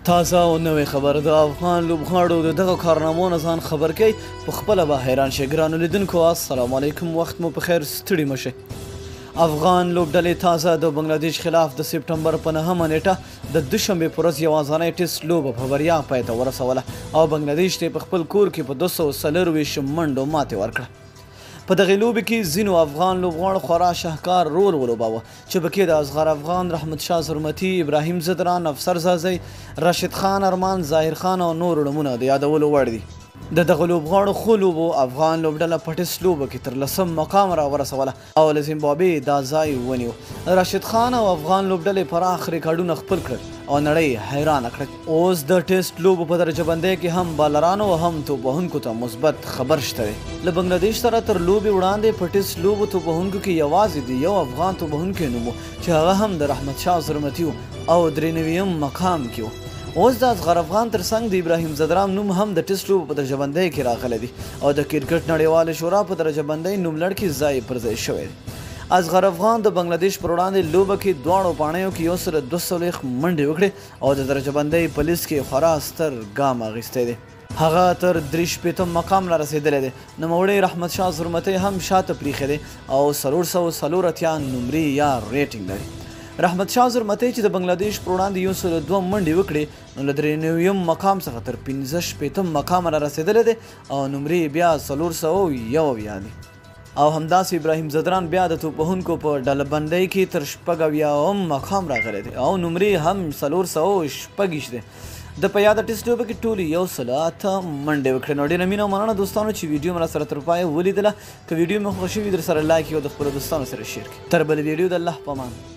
تازه او نوې خبر د افغان لوبغاړو د دغه کارنامو نه ځان خبر کوي په خپله به حیران شئ. ګرانو لیدونکو السلام علیکم، وخت مو په خیر، ستړي مه شئ. افغان لوبډلې تازه د بنګلادیش خلاف د سپټمبر په 9مه نیټه د دوشنبې په ورځ یوازینۍ ټیسټ لوبه په بریا پای ته ورسوله او بنګلادیش ته په خپل کور کې په 240 منډو ماتې ورکړه. په دغې لوبې کې ځینو افغان لوبغاړو خورا شاهکار رول ولوباوه چې پکې د اصغر افغان، رحمت شاه زرمتي، ابراهیم زدران، افسر زازی، راشد خان ارمان، ظاهر خان او نور نومونه د یادولو وړ دي. د دغه لوبغاړو ښو لوبو افغان لوبډله په ټیسټ لوبه کې تر 10 مقام راورسوله او له زیمبابوې دا ځای ونیو. راشد خان او افغان لوبډلې پراخ ریکارډونه خپل کړل او نړۍ حیرانه کړه. اوس د ټیسټ لوبو په درجه بندۍ کې هم بالرانو او هم توپوهونکو ته مثبت خبر شته دی. له بنګلادیش سره تر لوبې وړاندې په ټیسټ لوبو توپوهونکو کې یوازې د یو افغان توپوهونکی نوم و چې هغه هم د رحمت شاه زرمتي او 93 مقام کې و. اوس د اصغر افغان ترڅنګ د ابراهیم زدران نوم هم د ټیسټ لوبو په درجه بندۍ کې راغلی دی او د کرکټ نړیوالې شورا په درجه بندۍ نوملړ کې ځای پر ځای شوی دی. اصغر افغان د بنګلادیش پر وړاندې لوبه کې دواړو پاڼیو کې یو سره 240 منډې وکړې او د درجه بندۍ په لیست کې خورا ستر ګام اخیستی دی. هغه تر 63 مقام را رسېدلی دی. نوموړی رحمت شاه زرمتی هم شاته پریښی دی او 484 نمرې یا ریټینګ لري. رحمت شاه زرمتی چې د بنګلادیش پر وړاندې 102 منډې وکړې نو له 93 مقام څخه تر 65 مقام را رسېدلی دی او نمرې بیا 401 دي. او همداسې ابراهیم زدران بیا د توپوهونکو په ډله بندۍ کې تر 86 مقام راغلی دی او نمرې هم 426 دی. د په یاده ټیسټ لوبه کې ټولې 108 منډې وکړې. نو ډېره مینه او مننه دوستانو چې ویډیو مې راسره تر پایه ولیدله. که ویډیو مې خوښ شوي در سره لایک یې او د خپلو دوستانو سره شیر کړئ. تر بلې ویډیو د الله په امان.